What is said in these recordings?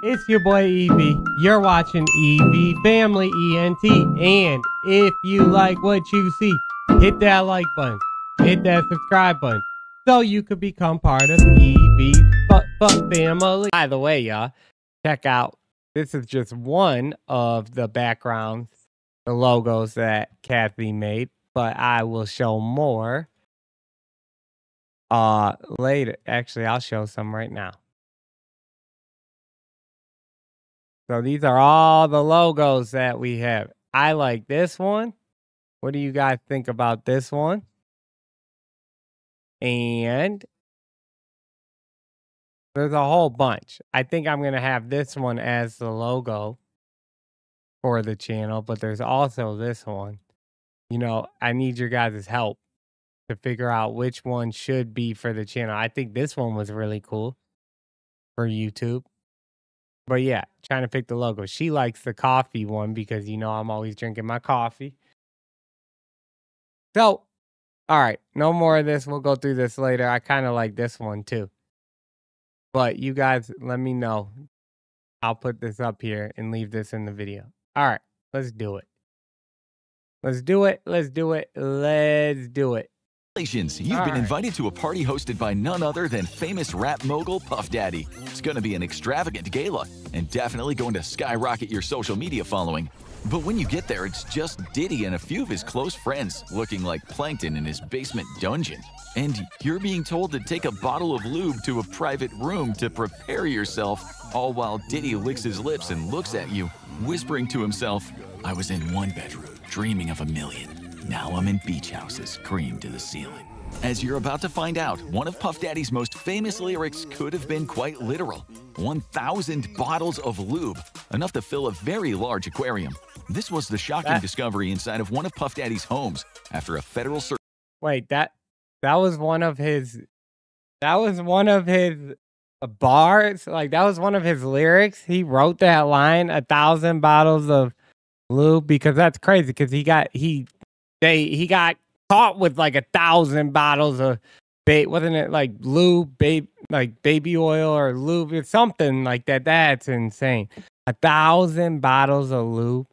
It's your boy EV. You're watching EV Family ENT. And if you like what you see, hit that like button. Hit that subscribe button. So you could become part of EV's family. By the way, y'all, check out. This is just one of the backgrounds, the logos that Kathy made. But I will show more later. Actually, I'll show some right now. So these are all the logos that we have. I like this one. What do you guys think about this one? And there's a whole bunch. I think I'm going to have this one as the logo for the channel, but there's also this one. You know, I need your guys' help to figure out which one should be for the channel. I think this one was really cool for YouTube. But yeah, trying to pick the logo. She likes the coffee one because, you know, I'm always drinking my coffee. So, all right, no more of this. We'll go through this later. I kind of like this one too. But you guys, let me know. I'll put this up here and leave this in the video. All right, let's do it. Let's do it. Let's do it. Let's do it. Congratulations, you've been invited to a party hosted by none other than famous rap mogul Puff Daddy. It's going to be an extravagant gala and definitely going to skyrocket your social media following. But when you get there, it's just Diddy and a few of his close friends looking like plankton in his basement dungeon. And you're being told to take a bottle of lube to a private room to prepare yourself, all while Diddy licks his lips and looks at you, whispering to himself, "I was in one bedroom, dreaming of a million. Now I'm in beach houses, cream to the ceiling." As you're about to find out, one of Puff Daddy's most famous lyrics could have been quite literal. 1,000 bottles of lube, enough to fill a very large aquarium. This was the shocking discovery inside of one of Puff Daddy's homes after a federal search. Wait, that was one of his bars? Like, that was one of his lyrics? He wrote that line, 1,000 bottles of lube? Because that's crazy, because he got caught with like 1,000 bottles of wasn't it like lube, like baby oil or lube or something like that? That's insane. 1,000 bottles of lube.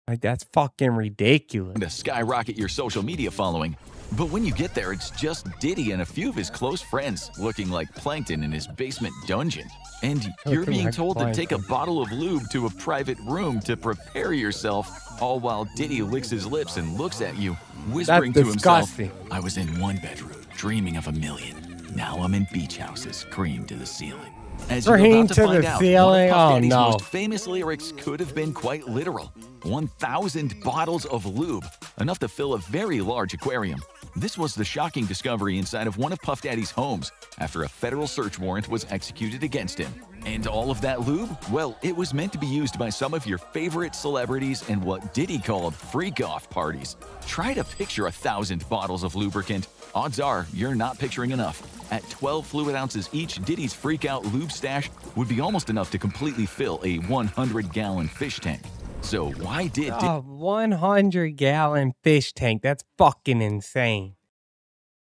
Like, that's fucking ridiculous. To skyrocket your social media following. But when you get there, it's just Diddy and a few of his close friends looking like plankton in his basement dungeon. And you're being told to take a bottle of lube to a private room to prepare yourself, all while Diddy licks his lips and looks at you, whispering to himself, "I was in one bedroom, dreaming of a million. Now I'm in beach houses, cream to the ceiling." As you're about to find out, one of Puff Daddy's most famous lyrics could have been quite literal. 1,000 bottles of lube, enough to fill a very large aquarium. This was the shocking discovery inside of one of Puff Daddy's homes after a federal search warrant was executed against him. And all of that lube? Well, it was meant to be used by some of your favorite celebrities in what Diddy called freak-off parties. Try to picture 1,000 bottles of lubricant. Odds are you're not picturing enough. At 12 fluid ounces each, Diddy's freak-out lube stash would be almost enough to completely fill a 100-gallon fish tank. So why did... 100-gallon fish tank? That's fucking insane.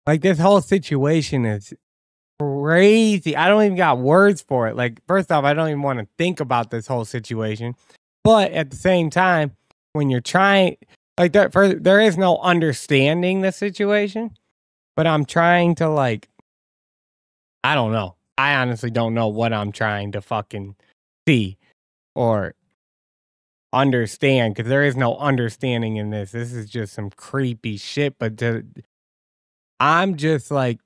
Like, this whole situation is crazy. I don't even got words for it. Like, first off, I don't even want to think about this whole situation. But at the same time, when you're trying... Like, there is no understanding the situation. But I'm trying to, like... I don't know. I honestly don't know what I'm trying to fucking see or understand, because there is no understanding in this. This is just some creepy shit. But I'm just like,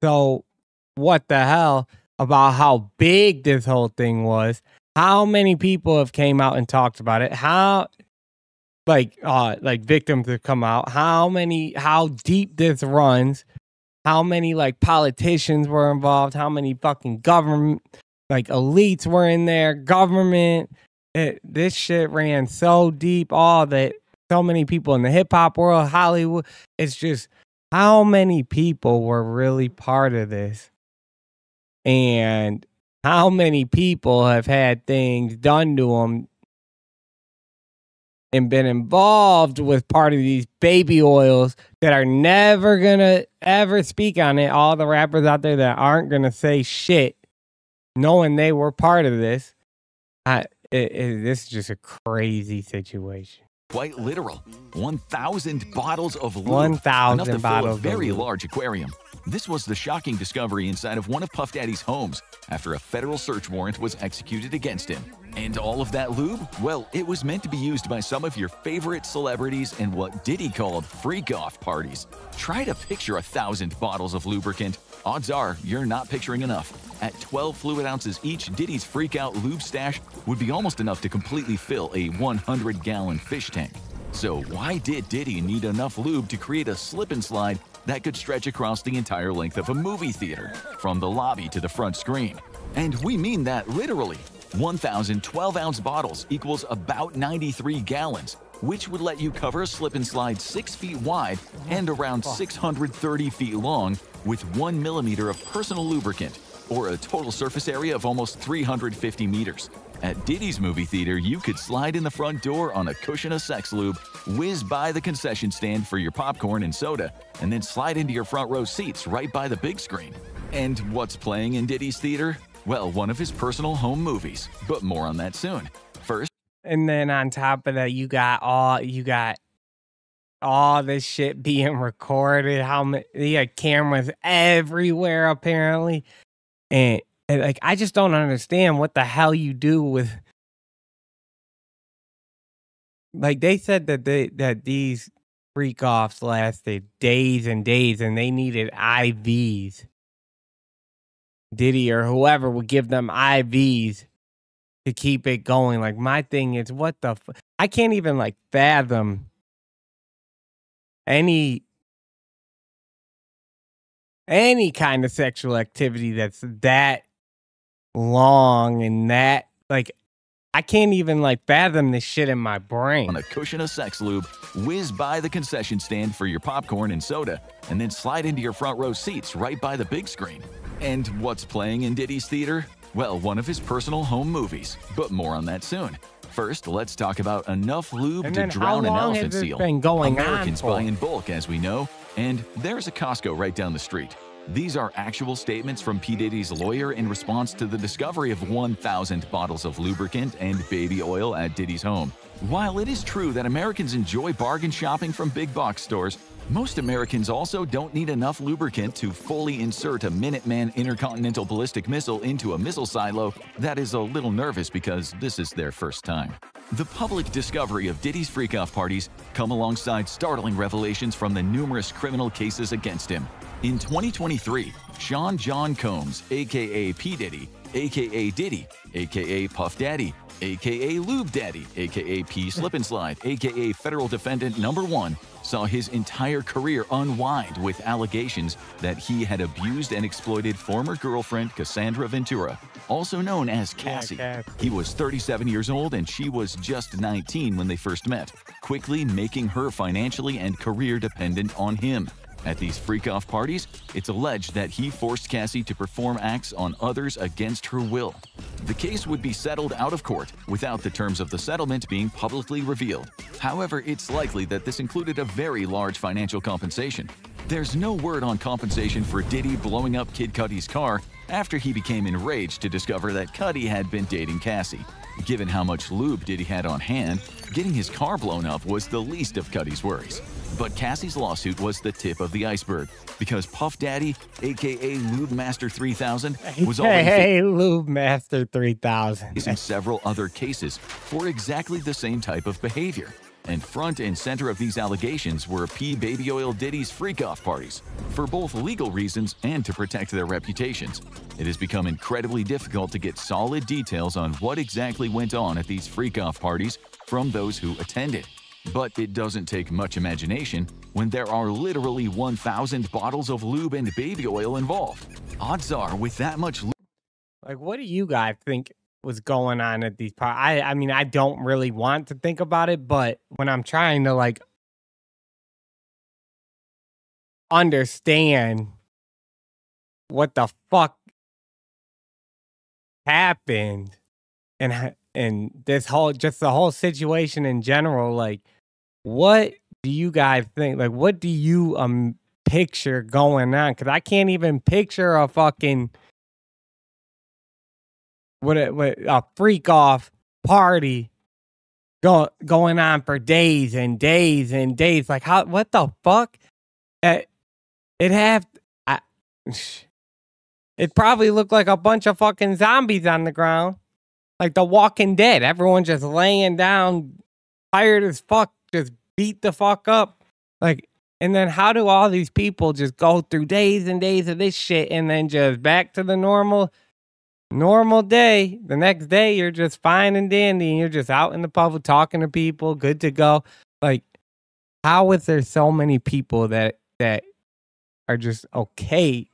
so what the hell about how big this whole thing was? How many people have came out and talked about it? How like victims have come out? How deep this runs? How many like politicians were involved? How many fucking government like elites were in there? Government. This shit ran so deep. All that, so many people in the hip hop world, Hollywood. It's just how many people were really part of this, and how many people have had things done to them and been involved with part of these baby oils that are never gonna ever speak on it. All the rappers out there that aren't gonna say shit knowing they were part of this, this is just a crazy situation. Quite literal. 1,000 bottles of lube. 1,000 enough to bottles fill a of very lube. large aquarium. This was the shocking discovery inside of one of Puff Daddy's homes after a federal search warrant was executed against him. And all of that lube? Well, it was meant to be used by some of your favorite celebrities in what Diddy called freak-off parties. Try to picture 1,000 bottles of lubricant. Odds are you're not picturing enough. At 12 fluid ounces each, Diddy's freak-out lube stash would be almost enough to completely fill a 100-gallon fish tank. So why did Diddy need enough lube to create a slip and slide that could stretch across the entire length of a movie theater, from the lobby to the front screen? And we mean that literally. 1,000 12-ounce bottles equals about 93 gallons, which would let you cover a slip and slide 6 feet wide and around 630 feet long with 1 millimeter of personal lubricant, or a total surface area of almost 350 meters. At Diddy's movie theater, you could slide in the front door on a cushion of sex lube, whiz by the concession stand for your popcorn and soda, and then slide into your front row seats right by the big screen. And what's playing in Diddy's theater? Well, one of his personal home movies, but more on that soon. First, and then on top of that, you got all this shit being recorded. He had cameras everywhere apparently, and like I just don't understand what the hell you do with. Like they said that these freak offs lasted days and days, and they needed IVs. Diddy or whoever would give them IVs to keep it going. Like my thing is, what the I can't even like fathom any kind of sexual activity that's that long and that like I can't even like fathom this shit in my brain. On a cushion of sex lube, whiz by the concession stand for your popcorn and soda, and then slide into your front row seats right by the big screen. And what's playing in Diddy's theater? Well, one of his personal home movies, but more on that soon. First, let's talk about enough lube to drown an elephant seal. Been going Americans on buy in bulk, as we know, and there's a Costco right down the street. These are actual statements from P. Diddy's lawyer in response to the discovery of 1,000 bottles of lubricant and baby oil at Diddy's home. While it is true that Americans enjoy bargain shopping from big box stores, most Americans also don't need enough lubricant to fully insert a Minuteman intercontinental ballistic missile into a missile silo that is a little nervous because this is their first time. The public discovery of Diddy's freak-off parties come alongside startling revelations from the numerous criminal cases against him. In 2023, Sean John Combs, aka P. Diddy, aka Diddy, aka Puff Daddy, aka Lube Daddy, aka P. Slip and Slide, aka Federal Defendant Number 1, saw his entire career unwind with allegations that he had abused and exploited former girlfriend Cassandra Ventura, also known as Cassie. He was 37 years old and she was just 19 when they first met, quickly making her financially and career dependent on him. At these freak-off parties, it's alleged that he forced Cassie to perform acts on others against her will. The case would be settled out of court without the terms of the settlement being publicly revealed. However, it's likely that this included a very large financial compensation. There's no word on compensation for Diddy blowing up Kid Cudi's car after he became enraged to discover that Cudi had been dating Cassie. Given how much lube Diddy had on hand, getting his car blown up was the least of Cudi's worries. But Cassie's lawsuit was the tip of the iceberg, because Puff Daddy, aka Lube Master 3000, was already Lube Master 3000 facing several other cases for exactly the same type of behavior. And front and center of these allegations were P. Baby Oil Diddy's freak-off parties, for both legal reasons and to protect their reputations. It has become incredibly difficult to get solid details on what exactly went on at these freak-off parties from those who attended. But it doesn't take much imagination when there are literally 1,000 bottles of lube and baby oil involved. Odds are, with that much lube... Like, what do you guys think was going on at these parties? I mean, I don't really want to think about it, but when I'm trying to, like, understand what the fuck happened and this whole, just the whole situation in general, like, what do you guys think? Like, what do you picture going on? Because I can't even picture a fucking with a freak off party going on for days and days and days. Like, how? What the fuck? It probably looked like a bunch of fucking zombies on the ground, like The Walking Dead. Everyone just laying down, tired as fuck, just beat the fuck up. Like, and then how do all these people just go through days and days of this shit and then just back to the normal day? The next day, you're just fine and dandy, and you're just out in the public talking to people, good to go. Like, how is there so many people that are just okay,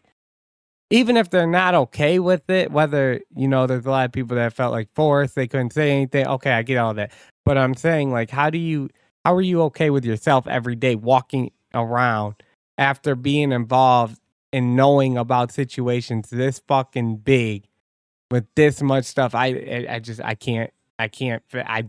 even if they're not okay with it? Whether, there's a lot of people that felt like forced, they couldn't say anything. Okay, I get all that, but I'm saying, like, how are you okay with yourself every day walking around after being involved and knowing about situations this fucking big? With this much stuff, I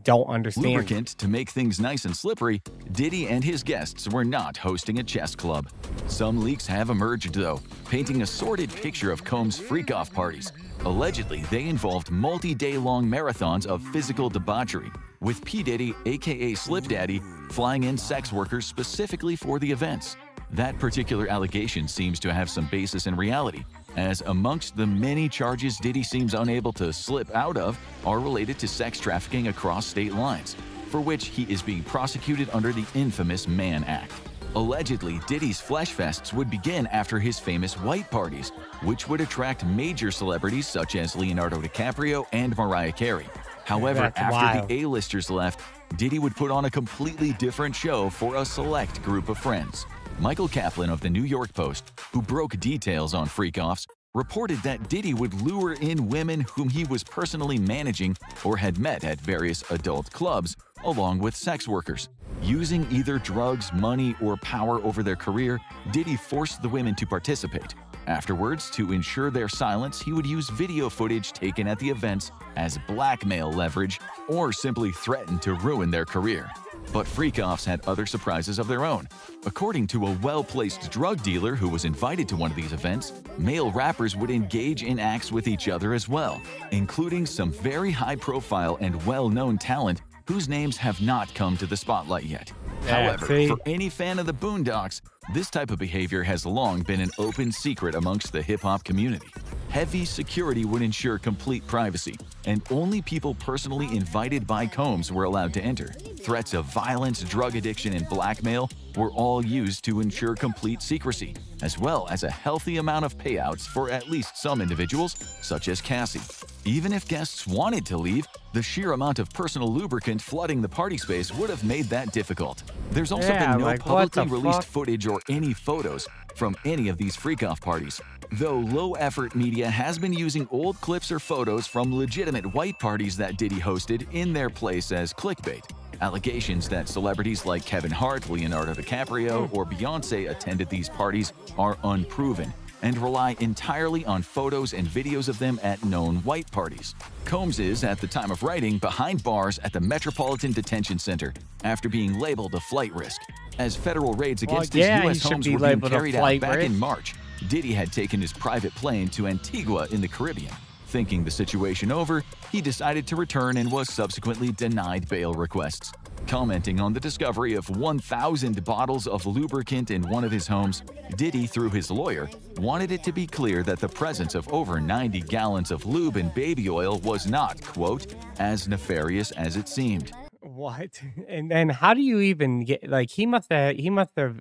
don't understand. Lubricant to make things nice and slippery, Diddy and his guests were not hosting a chess club. Some leaks have emerged, though, painting a sordid picture of Combs' freak-off parties. Allegedly, they involved multi-day-long marathons of physical debauchery, with P. Diddy, aka Slip Daddy, flying in sex workers specifically for the events. That particular allegation seems to have some basis in reality, as amongst the many charges Diddy seems unable to slip out of are related to sex trafficking across state lines, for which he is being prosecuted under the infamous Mann Act. Allegedly, Diddy's flesh fests would begin after his famous white parties, which would attract major celebrities such as Leonardo DiCaprio and Mariah Carey. However, after the A-listers left, Diddy would put on a completely different show for a select group of friends. Michael Kaplan of the New York Post, who broke details on freak-offs, reported that Diddy would lure in women whom he was personally managing or had met at various adult clubs, along with sex workers. Using either drugs, money, or power over their career, Diddy forced the women to participate. Afterwards, to ensure their silence, he would use video footage taken at the events as blackmail leverage or simply threaten to ruin their career. But freak-offs had other surprises of their own. According to a well-placed drug dealer who was invited to one of these events, male rappers would engage in acts with each other as well, including some very high-profile and well-known talent whose names have not come to the spotlight yet. However, for any fan of the Boondocks, this type of behavior has long been an open secret amongst the hip-hop community. Heavy security would ensure complete privacy, and only people personally invited by Combs were allowed to enter. Threats of violence, drug addiction, and blackmail were all used to ensure complete secrecy, as well as a healthy amount of payouts for at least some individuals, such as Cassie. Even if guests wanted to leave, the sheer amount of personal lubricant flooding the party space would have made that difficult. There's also been no publicly released footage or any photos from any of these freak-off parties, though low-effort media has been using old clips or photos from legitimate white parties that Diddy hosted in their place as clickbait. Allegations that celebrities like Kevin Hart, Leonardo DiCaprio, or Beyoncé attended these parties are unproven and rely entirely on photos and videos of them at known white parties. Combs is, at the time of writing, behind bars at the Metropolitan Detention Center after being labeled a flight risk. As federal raids against his U.S. homes were being carried out back in March, Diddy had taken his private plane to Antigua in the Caribbean. Thinking the situation over, he decided to return and was subsequently denied bail requests. Commenting on the discovery of 1,000 bottles of lubricant in one of his homes, Diddy, through his lawyer, wanted it to be clear that the presence of over 90 gallons of lube and baby oil was not, quote, as nefarious as it seemed. What? And then how do you even get, like, he must have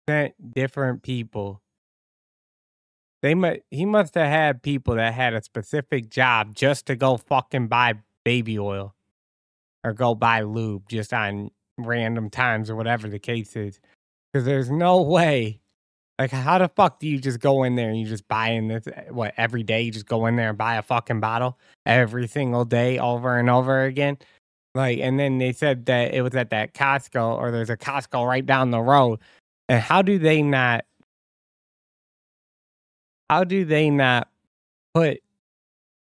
sent different people. He must have had people that had a specific job just to go fucking buy baby oil or go buy lube just on random times or whatever the case is. Because there's no way. Like, how the fuck do you just go in there and you just buy in this, what, every day? You just go in there and buy a fucking bottle every single day over and over again? Like, and then they said that it was at that Costco, or there's a Costco right down the road. And how do they not put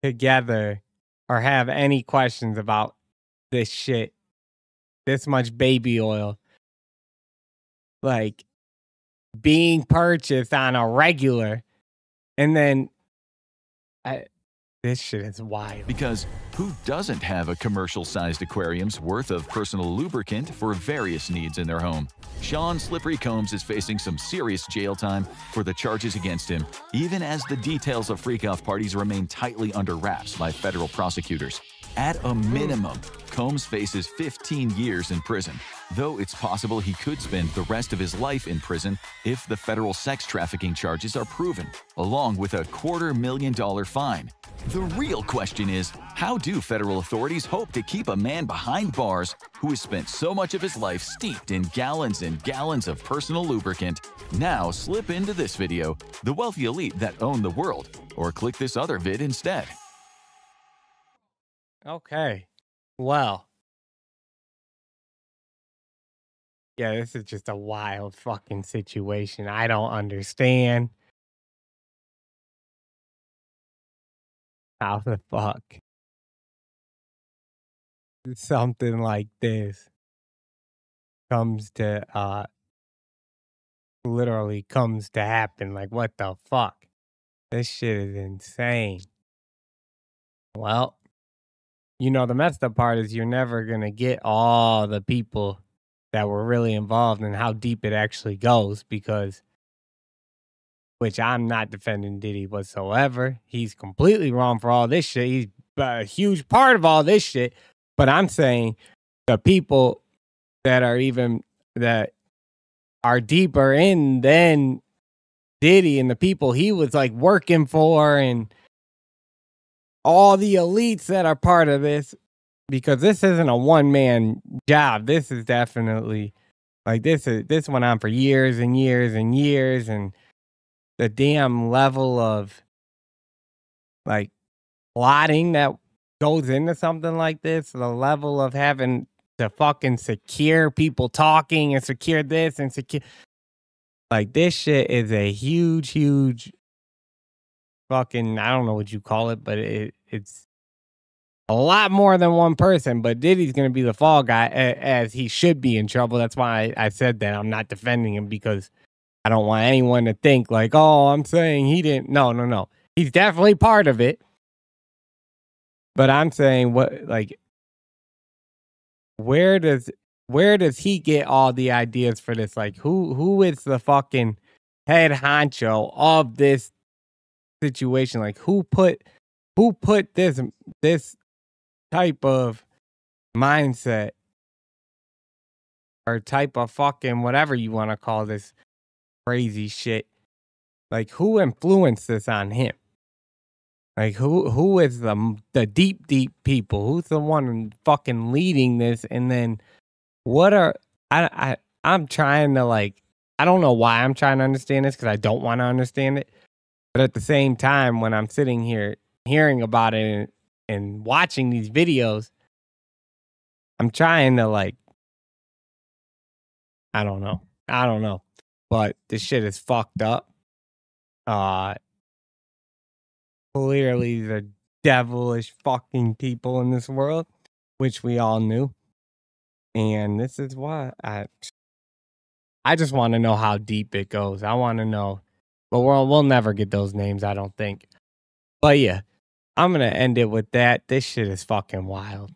together or have any questions about this shit, this much baby oil, like, being purchased on a regular, and then This shit is wild. Because who doesn't have a commercial-sized aquarium's worth of personal lubricant for various needs in their home? Sean Slippery Combs is facing some serious jail time for the charges against him, even as the details of freak-off parties remain tightly under wraps by federal prosecutors. At a minimum, Combs faces 15 years in prison, though it's possible he could spend the rest of his life in prison if the federal sex trafficking charges are proven, along with a $250,000 fine. The real question is, how do federal authorities hope to keep a man behind bars who has spent so much of his life steeped in gallons and gallons of personal lubricant now slip into this video, the wealthy elite that own the world, or click this other vid instead? Okay. Well. Yeah, this is just a wild fucking situation. I don't understand how the fuck something like this comes to literally comes to happen. Like, what the fuck? This shit is insane. Well, you know, the messed up part is you're never gonna get all the people that were really involved and how deep it actually goes, because, which I'm not defending Diddy whatsoever. He's completely wrong for all this shit. He's a huge part of all this shit. But I'm saying the people that are deeper in than Diddy and the people he was like working for and all the elites that are part of this, because this isn't a one-man job. This is definitely like this went on for years and years and years, and the damn level of like plotting that goes into something like this, the level of having to fucking secure people talking and secure this and secure, like, this shit is a huge fucking, I don't know what you call it, but it's a lot more than one person. But Diddy's going to be the fall guy, as he should be in trouble. That's why I said that. I'm not defending him, because I don't want anyone to think like, oh, I'm saying he didn't. No. He's definitely part of it. But I'm saying, what, like, where does he get all the ideas for this? Like, who is the fucking head honcho of this situation? Like, who put this type of mindset or type of fucking whatever you want to call this crazy shit? Like, who influenced this on him? Like, who is the deep people? Who's the one fucking leading this? And then what are I'm trying to, like, I don't know why I'm trying to understand this, because I don't want to understand it. But at the same time, when I'm sitting here hearing about it and watching these videos, I'm trying to, like, I don't know. But this shit is fucked up. Clearly the devilish fucking people in this world, which we all knew. And this is why I just want to know how deep it goes. I want to know. But we'll never get those names, I don't think. But yeah, I'm going to end it with that. This shit is fucking wild.